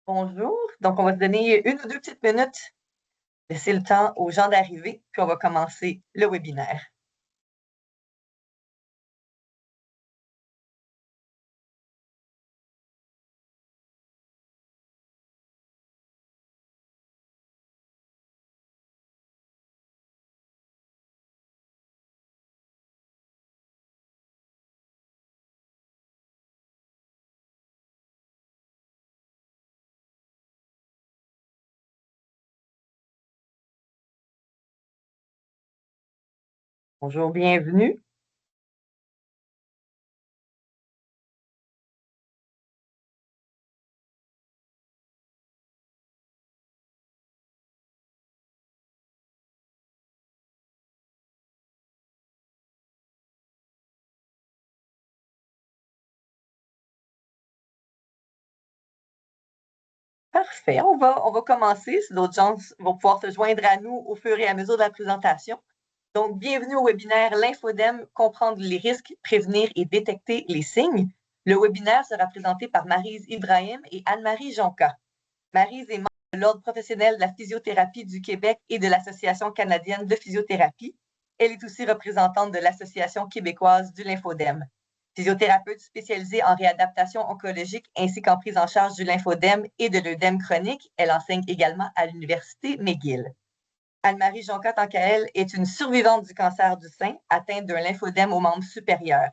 Bonjour. Donc, on va se donner une ou deux petites minutes, laisser le temps aux gens d'arriver, puis on va commencer le webinaire. Bonjour, bienvenue. Parfait. On va commencer. Si d'autres gens vont pouvoir se joindre à nous au fur et à mesure de la présentation. Donc, bienvenue au webinaire L'Infodème, comprendre les risques, prévenir et détecter les signes. Le webinaire sera présenté par Maryse Ibrahim et Anne-Marie Jonca. Maryse est membre de l'Ordre professionnel de la physiothérapie du Québec et de l'Association canadienne de physiothérapie. Elle est aussi représentante de l'Association québécoise du lymphodème. Physiothérapeute spécialisée en réadaptation oncologique ainsi qu'en prise en charge du lymphodème et de l'œdème chronique, elle enseigne également à l'Université McGill. Anne-Marie Jonca, tant qu'à elle, est une survivante du cancer du sein, atteinte d'un lymphodème aux membres supérieurs.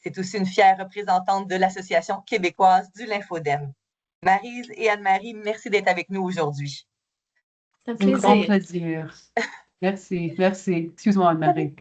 C'est aussi une fière représentante de l'Association québécoise du lymphodème. Maryse et Anne-Marie, merci d'être avec nous aujourd'hui. C'est un Un grand plaisir. plaisir. Merci. Excuse-moi, Anne-Marie.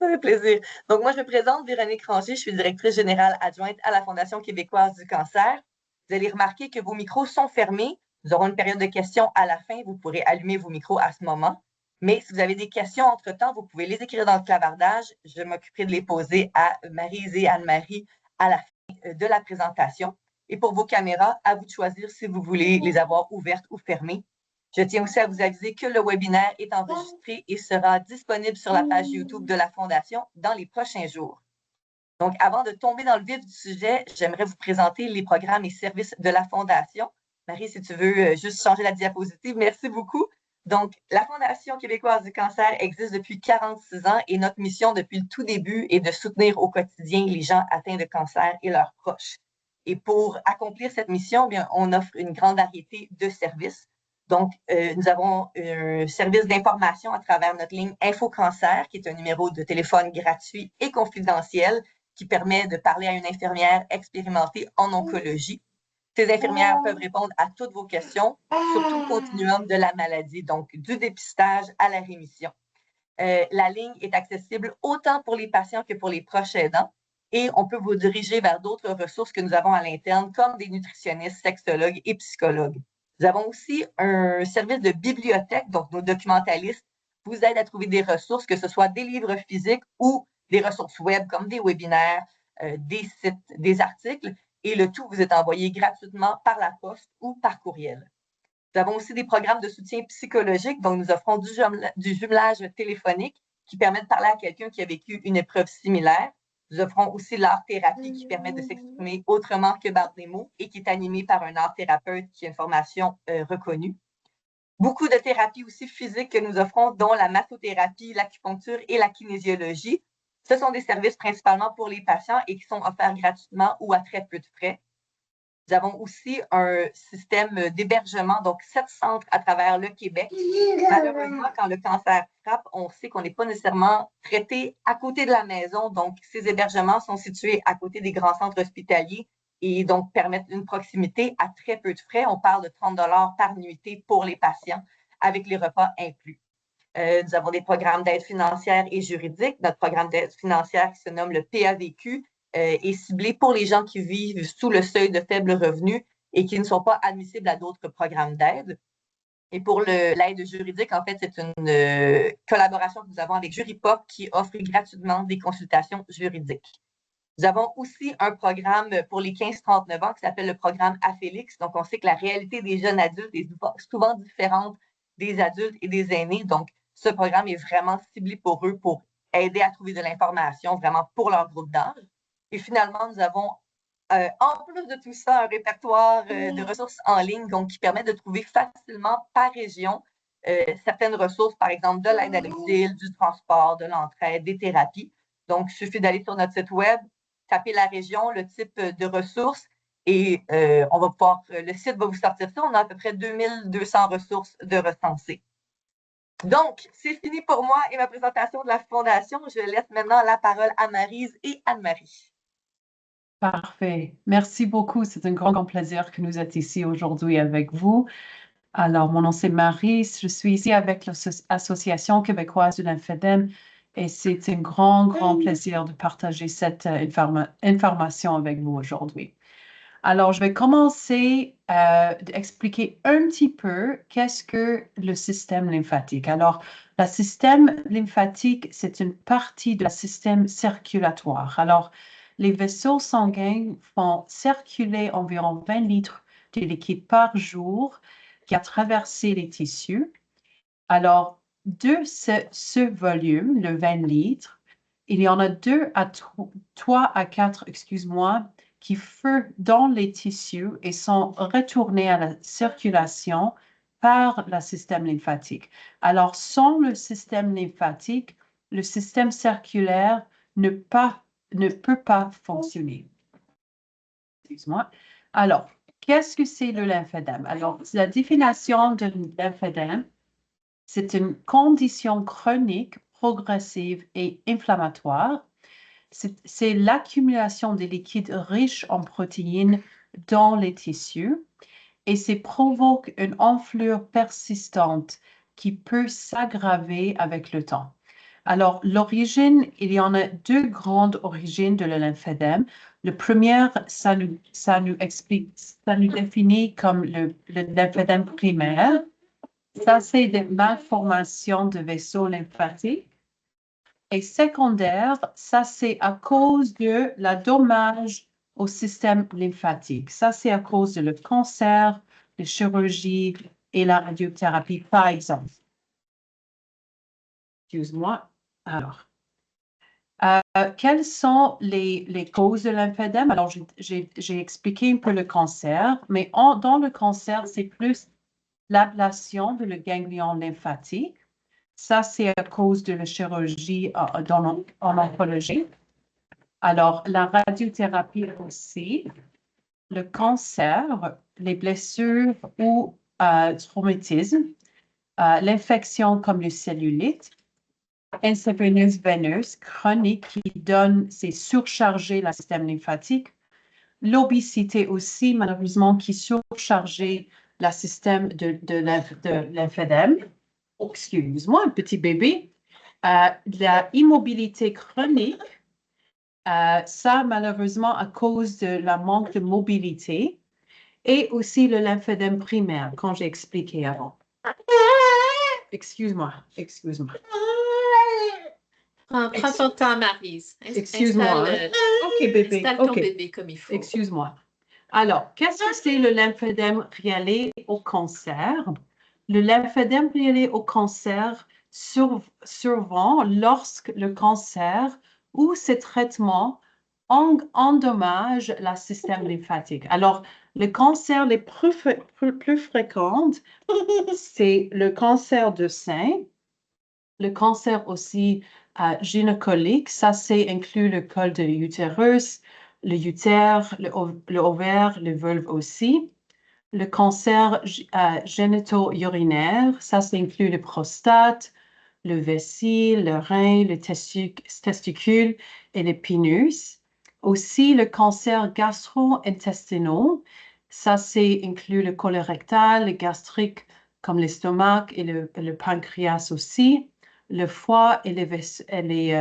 Ça fait plaisir. Donc, moi, je me présente, Véronique Ranger, je suis directrice générale adjointe à la Fondation québécoise du cancer. Vous allez remarquer que vos micros sont fermés. Nous aurons une période de questions à la fin. Vous pourrez allumer vos micros à ce moment. Mais si vous avez des questions entre-temps, vous pouvez les écrire dans le clavardage. Je m'occuperai de les poser à Maryse et Anne-Marie à la fin de la présentation. Et pour vos caméras, à vous de choisir si vous voulez les avoir ouvertes ou fermées. Je tiens aussi à vous aviser que le webinaire est enregistré et sera disponible sur la page YouTube de la Fondation dans les prochains jours. Donc, avant de tomber dans le vif du sujet, j'aimerais vous présenter les programmes et services de la Fondation. Marie, si tu veux juste changer la diapositive, merci beaucoup. Donc, la Fondation québécoise du cancer existe depuis 46 ans et notre mission depuis le tout début est de soutenir au quotidien les gens atteints de cancer et leurs proches. Et pour accomplir cette mission, bien, on offre une grande variété de services. Donc, nous avons un service d'information à travers notre ligne InfoCancer, qui est un numéro de téléphone gratuit et confidentiel qui permet de parler à une infirmière expérimentée en oncologie. Ces infirmières peuvent répondre à toutes vos questions sur tout le continuum de la maladie, donc du dépistage à la rémission. La ligne est accessible autant pour les patients que pour les proches aidants et on peut vous diriger vers d'autres ressources que nous avons à l'interne, comme des nutritionnistes, sexologues et psychologues. Nous avons aussi un service de bibliothèque, donc nos documentalistes vous aident à trouver des ressources, que ce soit des livres physiques ou des ressources web comme des webinaires, des sites, des articles, et le tout vous est envoyé gratuitement par la poste ou par courriel. Nous avons aussi des programmes de soutien psychologique, donc nous offrons du jumelage téléphonique qui permet de parler à quelqu'un qui a vécu une épreuve similaire. Nous offrons aussi l'art-thérapie qui permet de s'exprimer autrement que par des mots et qui est animé par un art-thérapeute qui a une formation reconnue. Beaucoup de thérapies aussi physiques que nous offrons, dont la massothérapie, l'acupuncture et la kinésiologie. Ce sont des services principalement pour les patients et qui sont offerts gratuitement ou à très peu de frais. Nous avons aussi un système d'hébergement, donc 7 centres à travers le Québec. Malheureusement, quand le cancer frappe, on sait qu'on n'est pas nécessairement traité à côté de la maison. Donc, ces hébergements sont situés à côté des grands centres hospitaliers et donc permettent une proximité à très peu de frais. On parle de 30 $ par nuitée pour les patients avec les repas inclus. Nous avons des programmes d'aide financière et juridique. Notre programme d'aide financière qui se nomme le PAVQ est ciblé pour les gens qui vivent sous le seuil de faible revenu et qui ne sont pas admissibles à d'autres programmes d'aide. Et pour l'aide juridique, en fait, c'est une collaboration que nous avons avec Juripop qui offre gratuitement des consultations juridiques. Nous avons aussi un programme pour les 15-39 ans qui s'appelle le programme Afélix. Donc, on sait que la réalité des jeunes adultes est souvent différente des adultes et des aînés. Donc, ce programme est vraiment ciblé pour eux pour aider à trouver de l'information vraiment pour leur groupe d'âge. Et finalement, nous avons En plus de tout ça, un répertoire de ressources en ligne donc, qui permet de trouver facilement par région certaines ressources, par exemple de l'aide à l'exil, du transport, de l'entraide, des thérapies. Donc, il suffit d'aller sur notre site web, taper la région, le type de ressources et on va pouvoir, le site va vous sortir ça. On a à peu près 2200 ressources de recensées. Donc, c'est fini pour moi et ma présentation de la Fondation. Je laisse maintenant la parole à Maryse et Anne-Marie. Parfait. Merci beaucoup. C'est un grand plaisir que nous êtes ici aujourd'hui avec vous. Alors, mon nom c'est Marie. Je suis ici avec l'Association québécoise de l'Infedem et c'est un grand plaisir de partager cette information avec vous aujourd'hui. Alors, je vais commencer d'expliquer un petit peu qu'est-ce que le système lymphatique. Alors, le système lymphatique, c'est une partie du système circulatoire. Alors, les vaisseaux sanguins font circuler environ 20 litres de liquide par jour qui a traversé les tissus. Alors, de ce volume, le 20 litres, il y en a 3 à 4, excuse-moi, qui furent dans les tissus et sont retournés à la circulation par le système lymphatique. Alors, sans le système lymphatique, le système circulaire ne peut pas fonctionner. Excuse-moi. Alors, qu'est-ce que c'est le lymphédème? Alors, la définition de lymphédème, c'est une condition chronique, progressive et inflammatoire. C'est l'accumulation des liquides riches en protéines dans les tissus et ça provoque une enflure persistante qui peut s'aggraver avec le temps. Alors, l'origine, il y en a deux grandes origines de le lymphédème. Le premier, ça nous définit comme le lymphédème primaire. Ça, c'est des malformations de vaisseaux lymphatiques. Et secondaire, ça, c'est à cause de la dommage au système lymphatique. Ça, c'est à cause de le cancer, la chirurgie et la radiothérapie, par exemple. Excuse-moi. Alors, quelles sont les causes de lymphédème? Alors, j'ai expliqué un peu le cancer, mais dans le cancer, c'est plus l'ablation de le ganglion lymphatique. Ça, c'est à cause de la chirurgie en oncologie. Alors, la radiothérapie aussi, le cancer, les blessures ou traumatismes, l'infection comme le cellulite, intravéneuse veineuse chronique qui donne, c'est surcharger le système lymphatique, l'obésité aussi, malheureusement, qui surcharge le système de lymphédème. Oh, excuse-moi, un petit bébé. La immobilité chronique, ça, malheureusement, à cause de la manque de mobilité et aussi le lymphédème primaire, quand j'ai expliqué avant. Excuse-moi. Prends ton temps, Maryse. Excuse-moi. OK, bébé. Installe ton bébé comme il faut. Excuse-moi. Alors, qu'est-ce que c'est le lymphédème lié au cancer? Le lymphédème lié au cancer survient lorsque le cancer ou ses traitements endommagent le système lymphatique. Alors, le cancer les plus fréquents, c'est le cancer de sein, le cancer aussi gynécologique, ça c'est inclut le col de l'utérus, le utère, le ovaire, le vulve aussi. Le cancer génito-urinaire, ça inclut le prostate, le vessie, le rein, le testicule et le pénis. Aussi, le cancer gastro-intestinal, ça inclut le colorectal, le gastrique comme l'estomac et le pancréas aussi, le foie et les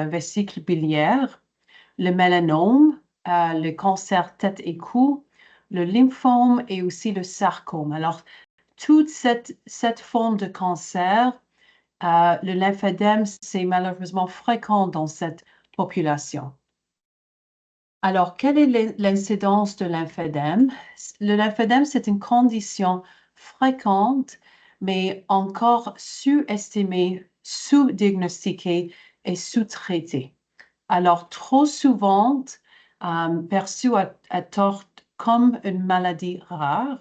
vésicles biliaires, le mélanome, le cancer tête et cou, le lymphome et aussi le sarcome. Alors, toute cette forme de cancer, le lymphédème, c'est malheureusement fréquent dans cette population. Alors, quelle est l'incidence de lymphédème? Le lymphédème, c'est une condition fréquente, mais encore sous-estimée, sous-diagnostiquée et sous-traitée. Alors, trop souvent, perçue à tort comme une maladie rare.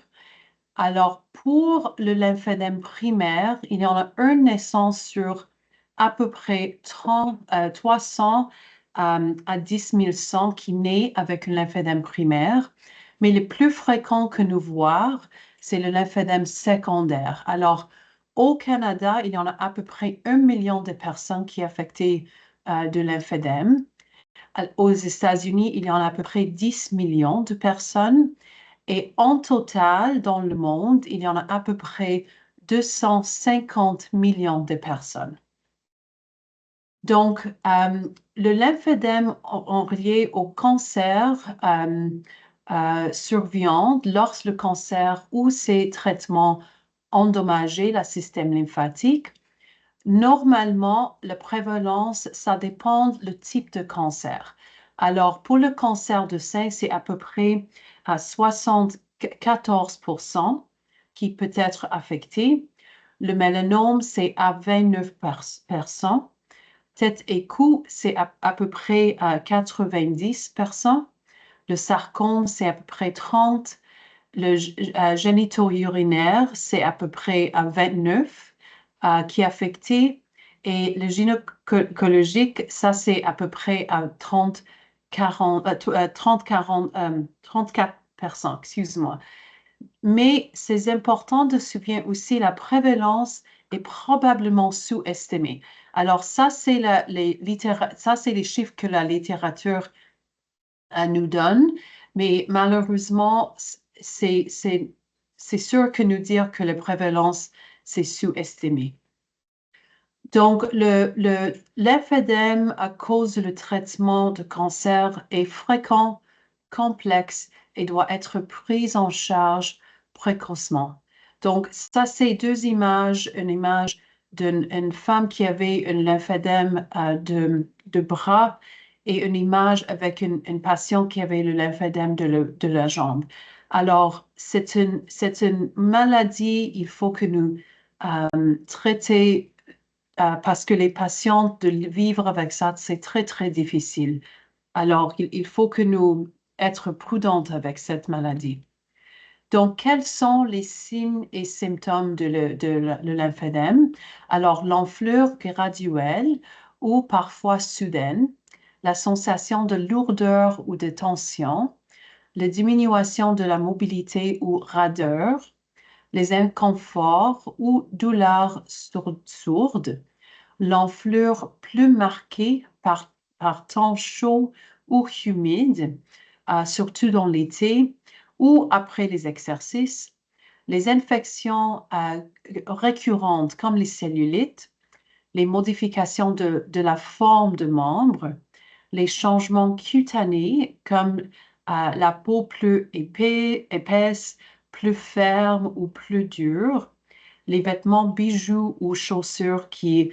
Alors, pour le lymphédème primaire, il y en a une naissance sur à peu près 300 à 10 100 qui naît avec un lymphédème primaire. Mais le plus fréquent que nous voyons, c'est le lymphédème secondaire. Alors, au Canada, il y en a à peu près 1 million de personnes qui sont affectées de lymphédème. Aux États-Unis, il y en a à peu près 10 millions de personnes. Et en total, dans le monde, il y en a à peu près 250 millions de personnes. Donc, le lymphédème en relié au cancer survient lorsque le cancer ou ses traitements endommagent le système lymphatique. Normalement, la prévalence, ça dépend du type de cancer. Alors, pour le cancer de sein, c'est à peu près à 74% qui peut être affecté. Le mélanome, c'est à 29%. Tête et cou, c'est à peu près à 90%. Le sarcome, c'est à peu près 30%. Le génito-urinaire, c'est à peu près à 29% qui est affecté. Et le gynécologique, ça, c'est à peu près à 34%, excuse-moi. Mais c'est important de se souvenir aussi la prévalence est probablement sous-estimée. Alors, ça, c'est les chiffres que la littérature nous donne, mais malheureusement, c'est sûr que nous dire que la prévalence, c'est sous-estimé. Donc, le lymphédème à cause du traitement de cancer est fréquent, complexe et doit être pris en charge précocement. Donc, ça, c'est deux images. Une image d'une femme qui avait un lymphédème de bras et une image avec une patiente qui avait le lymphédème de la jambe. Alors, c'est une maladie, il faut que nous traitions parce que les patients de vivre avec ça, c'est très, très difficile. Alors, il faut que nous être prudentes avec cette maladie. Donc, quels sont les signes et symptômes de le lymphédème? Alors, l'enflure graduelle ou parfois soudaine, la sensation de lourdeur ou de tension, la diminution de la mobilité ou raideur, les inconforts ou douleurs sourdes, l'enflure plus marquée par temps chaud ou humide, surtout dans l'été ou après les exercices, les infections récurrentes comme les cellulites, les modifications de la forme de membres, les changements cutanés comme la peau plus épaisse, plus ferme ou plus dure, les vêtements, bijoux ou chaussures qui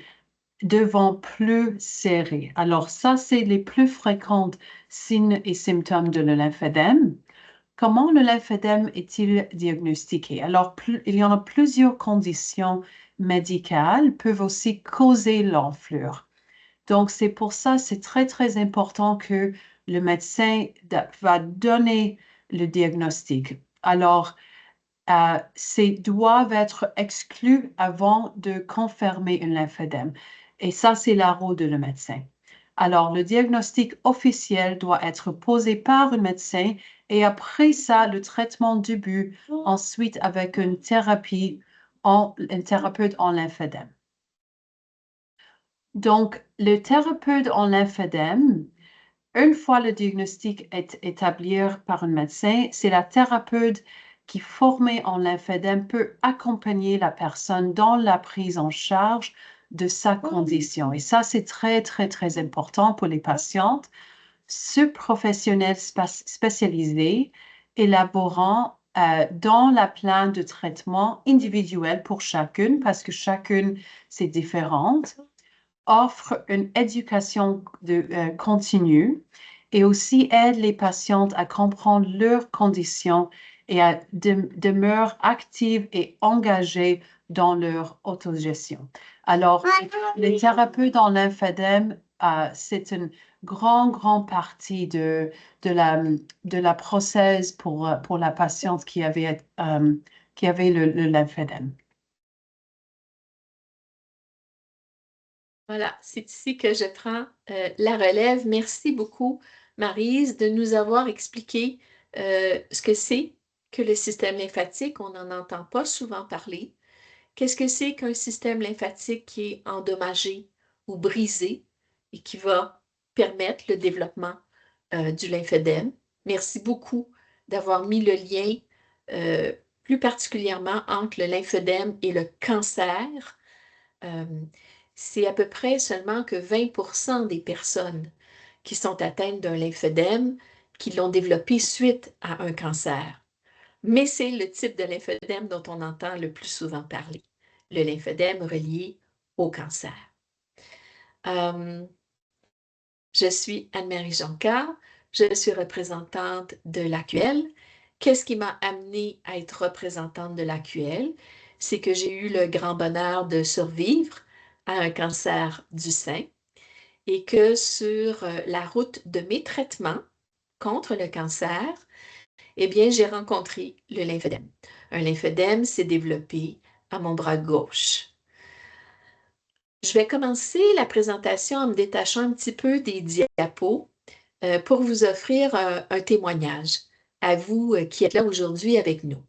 deviennent plus serrés. Alors ça, c'est les plus fréquents signes et symptômes de le lymphédème. Comment le lymphédème est-il diagnostiqué? Alors, il y en a plusieurs conditions médicales peuvent aussi causer l'enflure. Donc, c'est pour ça, c'est très, très important que le médecin va donner le diagnostic. Alors, ces doivent être exclus avant de confirmer un lymphédème. Et ça, c'est la rôle de le médecin. Alors, le diagnostic officiel doit être posé par un médecin et après ça, le traitement débute ensuite avec une thérapie, un thérapeute en lymphédème. Donc, le thérapeute en lymphédème, une fois le diagnostic est établi par un médecin, c'est la thérapeute qui est formée en lymphédème peut accompagner la personne dans la prise en charge de sa condition. Et ça, c'est très, très, très important pour les patientes. Ce professionnel spécialisé élaborant dans la plan de traitement individuel pour chacune, parce que chacune, c'est différente, offre une éducation continue et aussi aide les patientes à comprendre leurs conditions et à demeurer actives et engagées dans leur autogestion. Alors, les thérapeutes en lymphédème c'est une grande partie de la process pour la patiente qui avait le lymphœdème. Voilà, c'est ici que je prends la relève. Merci beaucoup, Maryse, de nous avoir expliqué ce que c'est que le système lymphatique. On n'en entend pas souvent parler. Qu'est-ce que c'est qu'un système lymphatique qui est endommagé ou brisé et qui va permettre le développement du lymphœdème? Merci beaucoup d'avoir mis le lien plus particulièrement entre le lymphœdème et le cancer. C'est à peu près seulement que 20% des personnes qui sont atteintes d'un lymphœdème qui l'ont développé suite à un cancer. Mais c'est le type de lymphœdème dont on entend le plus souvent parler, le lymphœdème relié au cancer. Je suis Anne-Marie Jonca, je suis représentante de l'AQL. Qu'est-ce qui m'a amenée à être représentante de l'AQL? C'est que j'ai eu le grand bonheur de survivre à un cancer du sein et que sur la route de mes traitements contre le cancer, eh bien, j'ai rencontré le lymphœdème. Un lymphœdème s'est développé à mon bras gauche. Je vais commencer la présentation en me détachant un petit peu des diapos pour vous offrir un témoignage à vous qui êtes là aujourd'hui avec nous.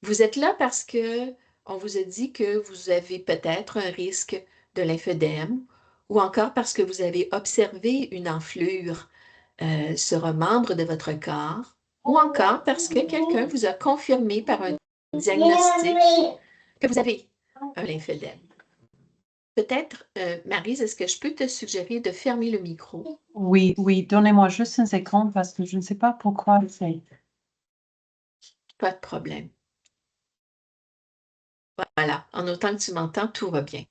Vous êtes là parce que on vous a dit que vous avez peut-être un risque de lymphœdème ou encore parce que vous avez observé une enflure sur un membre de votre corps ou encore parce que quelqu'un vous a confirmé par un diagnostic que vous avez un lymphœdème. Peut-être, Maryse, est-ce que je peux te suggérer de fermer le micro? Oui, donnez-moi juste un seconde parce que je ne sais pas pourquoi c'est. Pas de problème. Voilà, en autant que tu m'entends, tout va bien.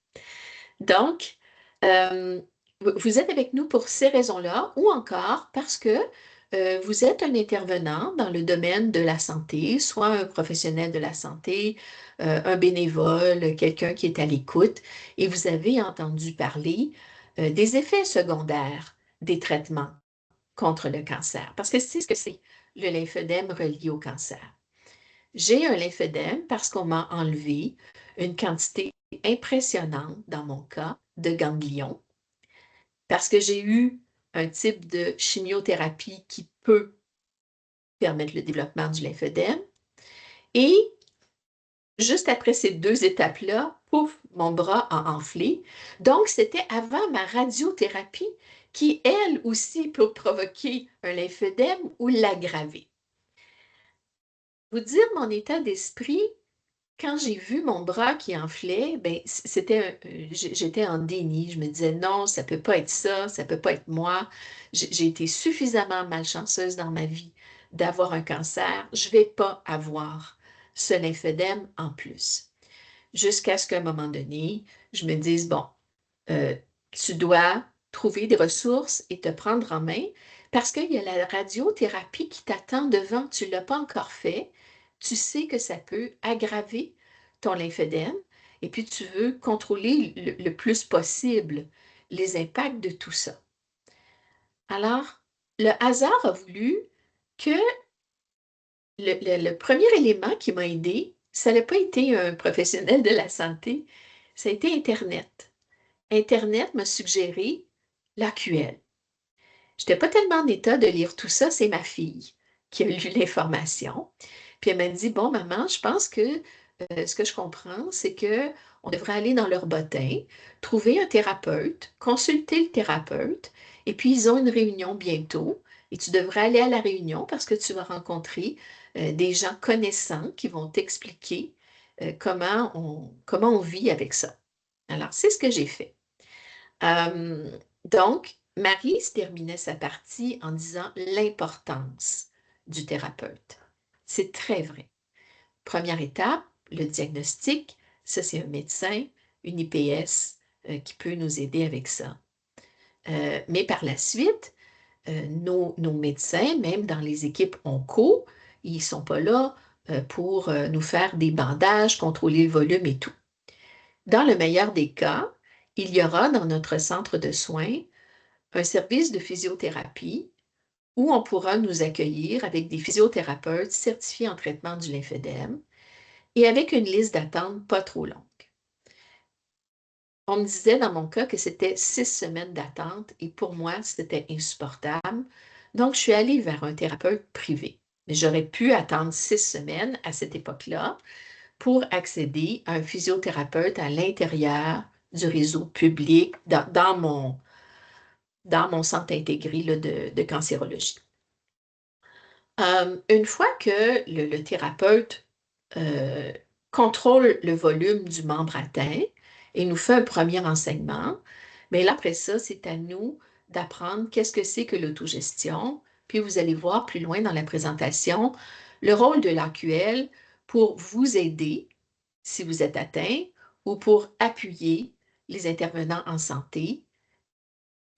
Donc, vous êtes avec nous pour ces raisons-là ou encore parce que vous êtes un intervenant dans le domaine de la santé, soit un professionnel de la santé, un bénévole, quelqu'un qui est à l'écoute, et vous avez entendu parler des effets secondaires des traitements contre le cancer. Parce que c'est ce que c'est, le lymphœdème relié au cancer. J'ai un lymphœdème parce qu'on m'a enlevé une quantité impressionnante, dans mon cas, de ganglions, parce que j'ai eu un type de chimiothérapie qui peut permettre le développement du lymphœdème. Et juste après ces deux étapes-là, pouf, mon bras a enflé. Donc, c'était avant ma radiothérapie qui, elle aussi, peut provoquer un lymphœdème ou l'aggraver. Vous dire mon état d'esprit, quand j'ai vu mon bras qui enflait, ben, j'étais en déni. Je me disais non, ça ne peut pas être ça, ça ne peut pas être moi. J'ai été suffisamment malchanceuse dans ma vie d'avoir un cancer. Je ne vais pas avoir ce lymphœdème en plus. Jusqu'à ce qu'à un moment donné, je me dise, bon, tu dois trouver des ressources et te prendre en main parce qu'il y a la radiothérapie qui t'attend devant, tu ne l'as pas encore fait, tu sais que ça peut aggraver ton lymphœdème et puis tu veux contrôler le plus possible les impacts de tout ça. Alors, le hasard a voulu que le premier élément qui m'a aidé, ça n'a pas été un professionnel de la santé, ça a été Internet. Internet m'a suggéré l'AQL. Je n'étais pas tellement en état de lire tout ça, c'est ma fille qui a lu l'information. Puis elle m'a dit, bon, maman, je pense que ce que je comprends, c'est qu'on devrait aller dans leur bottin, trouver un thérapeute, consulter le thérapeute, et puis ils ont une réunion bientôt, et tu devrais aller à la réunion parce que tu vas rencontrer des gens connaissants qui vont t'expliquer comment on vit avec ça. Alors, c'est ce que j'ai fait. Donc, Marie se terminait sa partie en disant l'importance du thérapeute. C'est très vrai. Première étape, le diagnostic. Ça, c'est un médecin, une IPS qui peut nous aider avec ça. Mais par la suite, nos médecins, même dans les équipes onco, ils ne sont pas là pour nous faire des bandages, contrôler le volume et tout. Dans le meilleur des cas, il y aura dans notre centre de soins un service de physiothérapie où on pourra nous accueillir avec des physiothérapeutes certifiés en traitement du lymphédème et avec une liste d'attente pas trop longue. On me disait dans mon cas que c'était 6 semaines d'attente et pour moi, c'était insupportable. Donc, je suis allée vers un thérapeute privé. Mais j'aurais pu attendre 6 semaines à cette époque-là pour accéder à un physiothérapeute à l'intérieur du réseau public dans mon centre intégré là, de cancérologie. Une fois que le thérapeute contrôle le volume du membre atteint et nous fait un premier renseignement, mais là, après ça, c'est à nous d'apprendre qu'est-ce que c'est que l'autogestion. Puis vous allez voir plus loin dans la présentation le rôle de l'AQL pour vous aider si vous êtes atteint ou pour appuyer les intervenants en santé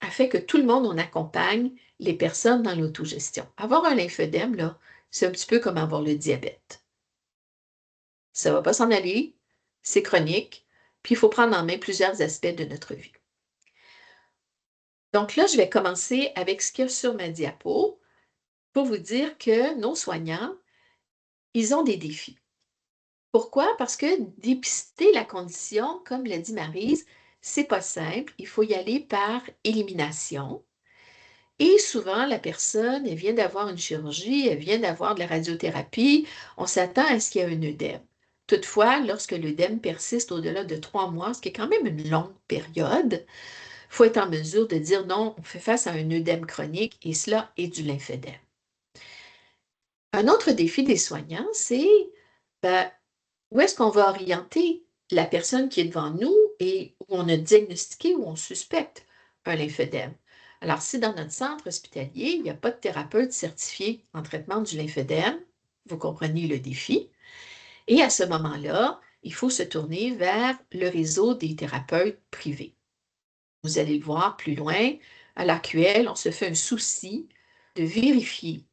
afin que tout le monde, on accompagne les personnes dans l'autogestion. Avoir un lymphodème, là, c'est un petit peu comme avoir le diabète. Ça ne va pas s'en aller, c'est chronique, puis il faut prendre en main plusieurs aspects de notre vie. Donc là, je vais commencer avec ce qu'il y a sur ma diapo pour vous dire que nos soignants, ils ont des défis. Pourquoi? Parce que dépister la condition, comme l'a dit Maryse, c'est pas simple. Il faut y aller par élimination. Et souvent, la personne, elle vient d'avoir une chirurgie, elle vient d'avoir de la radiothérapie, on s'attend à ce qu'il y ait un œdème. Toutefois, lorsque l'œdème persiste au-delà de 3 mois, ce qui est quand même une longue période, il faut être en mesure de dire non, on fait face à un œdème chronique et cela est du lymphédème. Un autre défi des soignants, c'est ben, où est-ce qu'on va orienter la personne qui est devant nous et où on a diagnostiqué ou on suspecte un lymphédème. Alors, si dans notre centre hospitalier, il n'y a pas de thérapeute certifié en traitement du lymphédème, vous comprenez le défi. Et à ce moment-là, il faut se tourner vers le réseau des thérapeutes privés. Vous allez le voir plus loin, à l'AQL, on se fait un souci de vérifier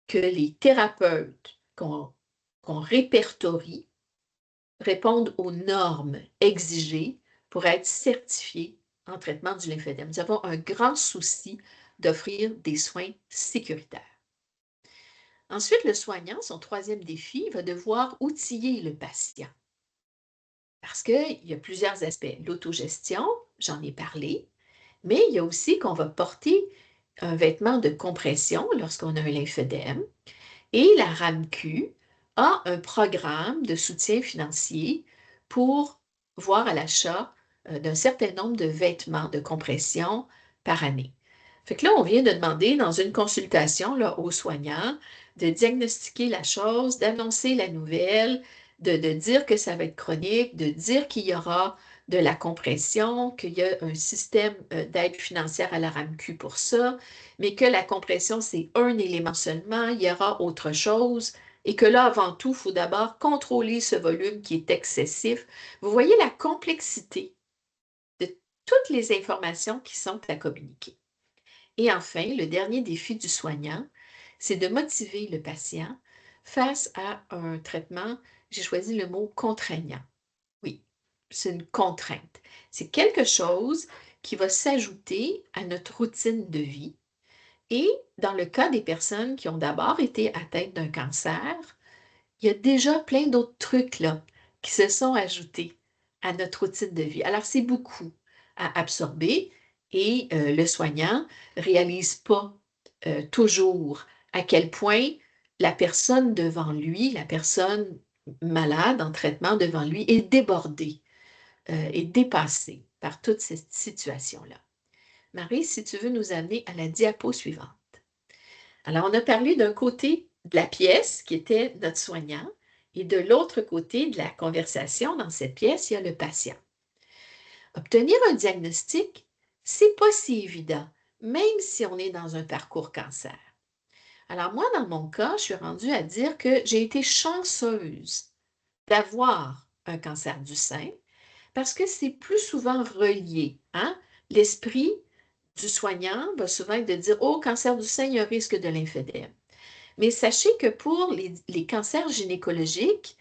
que les thérapeutes qu'on répertorie répondent aux normes exigées pour être certifiés en traitement du lymphédème. Nous avons un grand souci d'offrir des soins sécuritaires. Ensuite, le soignant, son troisième défi, va devoir outiller le patient. Parce qu'il y a plusieurs aspects. L'autogestion, j'en ai parlé, mais il y a aussi qu'on va porter un vêtement de compression lorsqu'on a un lymphédème. Et la RAMQ a un programme de soutien financier pour voir à l'achat d'un certain nombre de vêtements de compression par année. Fait que là, on vient de demander dans une consultation là, aux soignants de diagnostiquer la chose, d'annoncer la nouvelle, de dire que ça va être chronique, de dire qu'il y aura de la compression, qu'il y a un système d'aide financière à la RAMQ pour ça, mais que la compression, c'est un élément seulement, il y aura autre chose, et que là, avant tout, il faut d'abord contrôler ce volume qui est excessif. Vous voyez la complexité de toutes les informations qui sont à communiquer. Et enfin, le dernier défi du soignant, c'est de motiver le patient face à un traitement, j'ai choisi le mot contraignant. Oui, c'est une contrainte. C'est quelque chose qui va s'ajouter à notre routine de vie. Et dans le cas des personnes qui ont d'abord été atteintes d'un cancer, il y a déjà plein d'autres trucs là, qui se sont ajoutés à notre routine de vie. Alors, c'est beaucoup à absorber et le soignant ne réalise pas toujours à quel point la personne devant lui, la personne malade en traitement devant lui, est débordée, est dépassée par toute cette situation-là. Marie, si tu veux nous amener à la diapo suivante. Alors, on a parlé d'un côté de la pièce qui était notre soignant et de l'autre côté de la conversation dans cette pièce, il y a le patient. Obtenir un diagnostic, c'est pas si évident, même si on est dans un parcours cancer. Alors moi, dans mon cas, je suis rendue à dire que j'ai été chanceuse d'avoir un cancer du sein parce que c'est plus souvent relié. Hein? L'esprit du soignant va souvent être de dire « Oh, cancer du sein, il y a un risque de lymphédème ». Mais sachez que pour les cancers gynécologiques,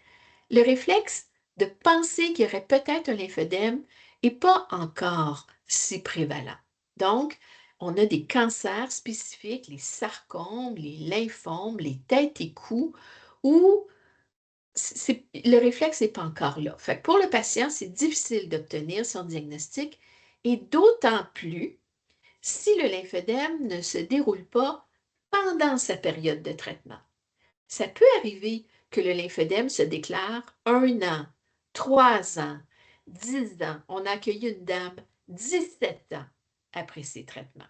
le réflexe de penser qu'il y aurait peut-être un lymphédème n'est pas encore si prévalent. Donc, on a des cancers spécifiques, les sarcomes, les lymphomes, les têtes et cous, où le réflexe n'est pas encore là. Fait que pour le patient, c'est difficile d'obtenir son diagnostic et d'autant plus si le lymphodème ne se déroule pas pendant sa période de traitement. Ça peut arriver que le lymphodème se déclare 1 an, 3 ans, 10 ans. On a accueilli une dame 17 ans après ses traitements.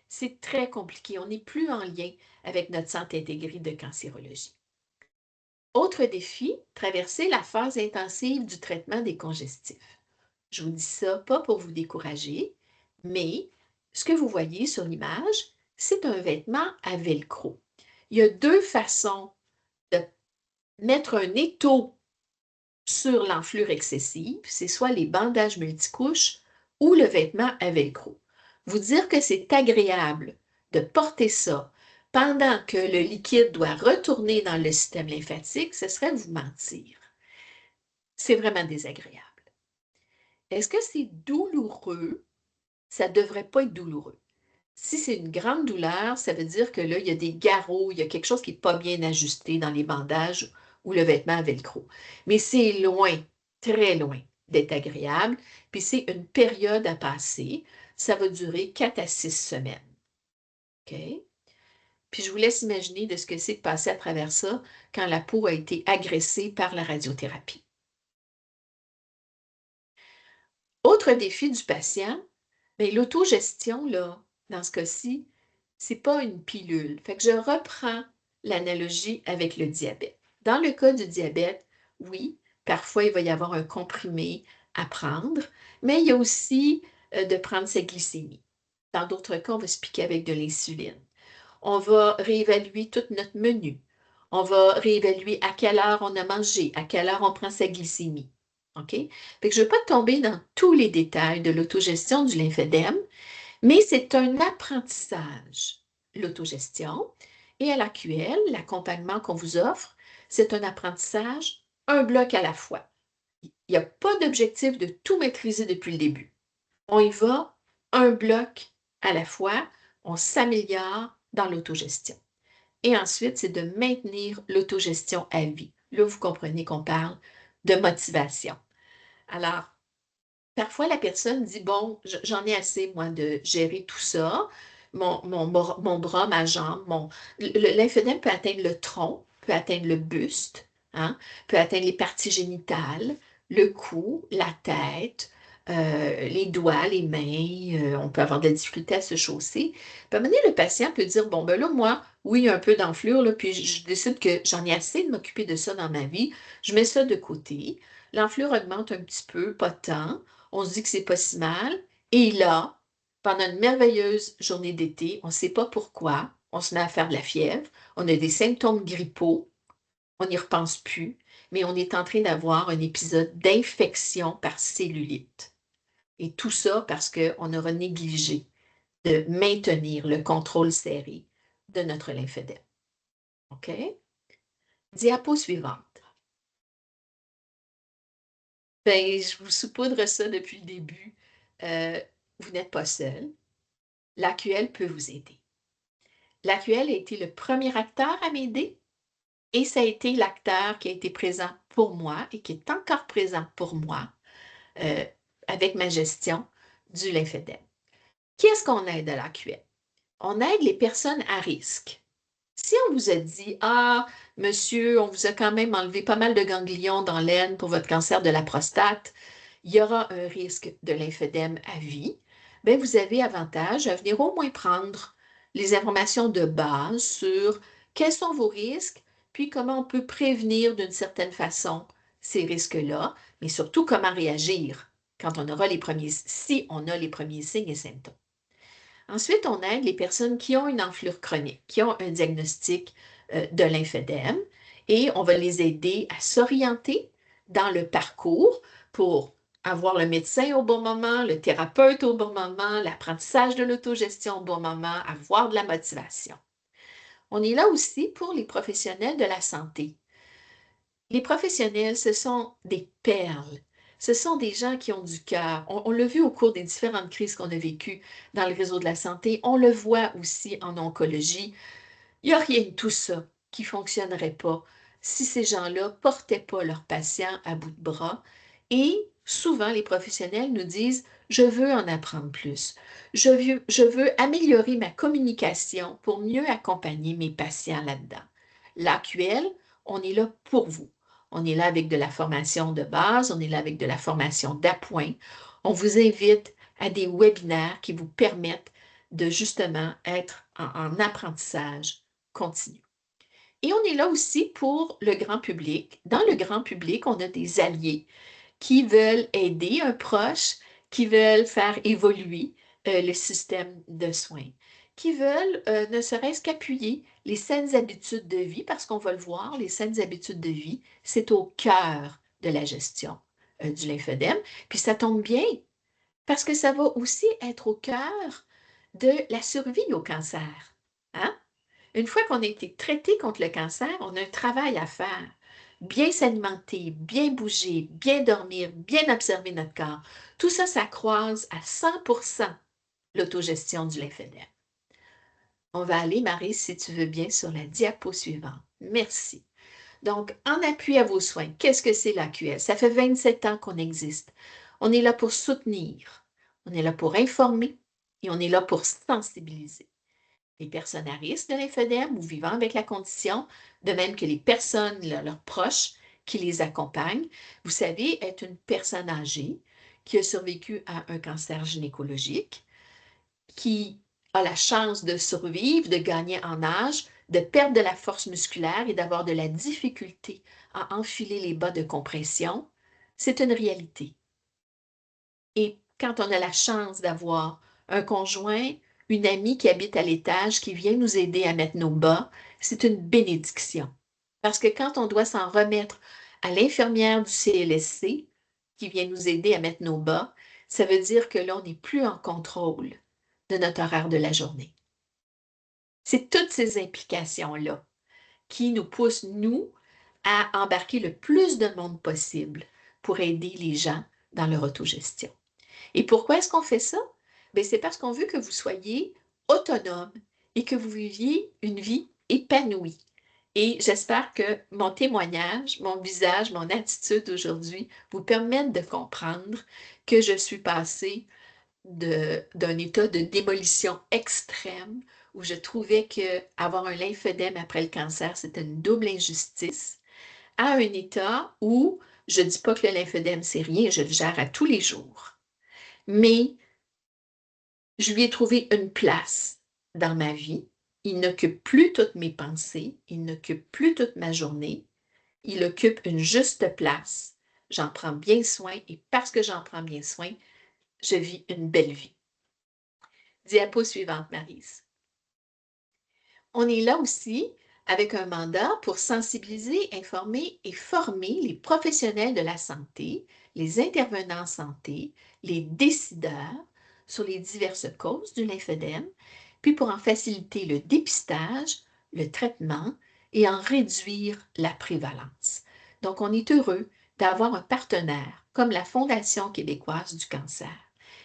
C'est très compliqué. On n'est plus en lien avec notre santé intégrée de cancérologie. Autre défi, traverser la phase intensive du traitement des congestifs. Je vous dis ça pas pour vous décourager, mais ce que vous voyez sur l'image, c'est un vêtement à velcro. Il y a 2 façons de mettre un étau sur l'enflure excessive, c'est soit les bandages multicouches ou le vêtement à velcro. Vous dire que c'est agréable de porter ça pendant que le liquide doit retourner dans le système lymphatique, ce serait vous mentir. C'est vraiment désagréable. Est-ce que c'est douloureux? Ça ne devrait pas être douloureux. Si c'est une grande douleur, ça veut dire que là, il y a des garrots, il y a quelque chose qui n'est pas bien ajusté dans les bandages ou le vêtement à velcro. Mais c'est loin, très loin d'être agréable. Puis c'est une période à passer. Ça va durer 4 à 6 semaines. OK? Puis je vous laisse imaginer de ce que c'est de passer à travers ça quand la peau a été agressée par la radiothérapie. Autre défi du patient, bien, l'autogestion, là, dans ce cas-ci, c'est pas une pilule. Fait que je reprends l'analogie avec le diabète. Dans le cas du diabète, oui, parfois il va y avoir un comprimé à prendre, mais il y a aussi de prendre sa glycémie. Dans d'autres cas, on va se piquer avec de l'insuline. On va réévaluer tout notre menu. On va réévaluer à quelle heure on a mangé, à quelle heure on prend sa glycémie. OK? Fait que je ne vais pas tomber dans tous les détails de l'autogestion du lymphodème, mais c'est un apprentissage, l'autogestion. Et à l'AQL, l'accompagnement qu'on vous offre, c'est un apprentissage, un bloc à la fois. Il n'y a pas d'objectif de tout maîtriser depuis le début. On y va, un bloc à la fois, on s'améliore dans l'autogestion. Et ensuite, c'est de maintenir l'autogestion à vie. Là, vous comprenez qu'on parle de motivation. Alors, parfois, la personne dit, bon, j'en ai assez, moi, de gérer tout ça. Mon bras, ma jambe, le lymphodème peut atteindre le tronc, peut atteindre le buste, hein, peut atteindre les parties génitales, le cou, la tête, les doigts, les mains. On peut avoir de la difficulté à se chausser. Puis à un moment donné, le patient peut dire, bon, ben là, moi, oui, il y a un peu d'enflure, là, puis je décide que j'en ai assez de m'occuper de ça dans ma vie. Je mets ça de côté. L'enflure augmente un petit peu, pas tant. On se dit que c'est pas si mal. Et là, pendant une merveilleuse journée d'été, on ne sait pas pourquoi, on se met à faire de la fièvre, on a des symptômes grippaux, on n'y repense plus, mais on est en train d'avoir un épisode d'infection par cellulite. Et tout ça parce qu'on aura négligé de maintenir le contrôle serré de notre lymphodème. OK? Diapo suivante. Ben, je vous saupoudre ça depuis le début. Vous n'êtes pas seul. L'AQL peut vous aider. L'AQL a été le premier acteur à m'aider et ça a été l'acteur qui a été présent pour moi et qui est encore présent pour moi avec ma gestion du lymphodème. Qui est-ce qu'on aide à l'AQL? On aide les personnes à risque. Si on vous a dit, ah, monsieur, on vous a quand même enlevé pas mal de ganglions dans l'aine pour votre cancer de la prostate, il y aura un risque de lymphodème à vie, bien, vous avez avantage à venir au moins prendre les informations de base sur quels sont vos risques, puis comment on peut prévenir d'une certaine façon ces risques-là, mais surtout comment réagir quand on aura si on a les premiers signes et symptômes. Ensuite, on aide les personnes qui ont une enflure chronique, qui ont un diagnostic de lymphodème, et on va les aider à s'orienter dans le parcours pour avoir le médecin au bon moment, le thérapeute au bon moment, l'apprentissage de l'autogestion au bon moment, avoir de la motivation. On est là aussi pour les professionnels de la santé. Les professionnels, ce sont des perles Ce sont des gens qui ont du cœur. On l'a vu au cours des différentes crises qu'on a vécues dans le réseau de la santé. On le voit aussi en oncologie. Il n'y a rien de tout ça qui ne fonctionnerait pas si ces gens-là ne portaient pas leurs patients à bout de bras. Et souvent, les professionnels nous disent, je veux en apprendre plus. Je veux améliorer ma communication pour mieux accompagner mes patients là-dedans. L'AQL, on est là pour vous. On est là avec de la formation de base, on est là avec de la formation d'appoint. On vous invite à des webinaires qui vous permettent de justement être en apprentissage continu. Et on est là aussi pour le grand public. Dans le grand public, on a des alliés qui veulent aider un proche, qui veulent faire évoluer le système de soins, qui veulent ne serait-ce qu'appuyer les saines habitudes de vie, parce qu'on va le voir, les saines habitudes de vie, c'est au cœur de la gestion du lymphodème. Puis ça tombe bien, parce que ça va aussi être au cœur de la survie au cancer. Hein? Une fois qu'on a été traité contre le cancer, on a un travail à faire. Bien s'alimenter, bien bouger, bien dormir, bien observer notre corps. Tout ça, ça croise à 100% l'autogestion du lymphodème. On va aller, Marie, si tu veux bien, sur la diapo suivante. Merci. Donc, en appui à vos soins, qu'est-ce que c'est l'AQL? Ça fait 27 ans qu'on existe. On est là pour soutenir, on est là pour informer et on est là pour sensibiliser. Les personnes à risque de lymphodème ou vivant avec la condition, de même que les personnes, leurs proches qui les accompagnent. Vous savez, être une personne âgée qui a survécu à un cancer gynécologique, qui a la chance de survivre, de gagner en âge, de perdre de la force musculaire et d'avoir de la difficulté à enfiler les bas de compression, c'est une réalité. Et quand on a la chance d'avoir un conjoint, une amie qui habite à l'étage, qui vient nous aider à mettre nos bas, c'est une bénédiction. Parce que quand on doit s'en remettre à l'infirmière du CLSC, qui vient nous aider à mettre nos bas, ça veut dire que là, on n'est plus en contrôle de notre horaire de la journée. C'est toutes ces implications-là qui nous poussent, nous, à embarquer le plus de monde possible pour aider les gens dans leur autogestion. Et pourquoi est-ce qu'on fait ça? Bien, c'est parce qu'on veut que vous soyez autonome et que vous viviez une vie épanouie. Et j'espère que mon témoignage, mon visage, mon attitude aujourd'hui vous permettent de comprendre que je suis passée d'un état de démolition extrême où je trouvais qu'avoir un lymphodème après le cancer, c'était une double injustice, à un état où je ne dis pas que le lymphodème, c'est rien, je le gère à tous les jours. Mais je lui ai trouvé une place dans ma vie. Il n'occupe plus toutes mes pensées, il n'occupe plus toute ma journée, il occupe une juste place. J'en prends bien soin et parce que j'en prends bien soin, je vis une belle vie. Diapo suivante, Maryse. On est là aussi avec un mandat pour sensibiliser, informer et former les professionnels de la santé, les intervenants en santé, les décideurs sur les diverses causes du lymphodème, puis pour en faciliter le dépistage, le traitement et en réduire la prévalence. Donc, on est heureux d'avoir un partenaire comme la Fondation québécoise du cancer.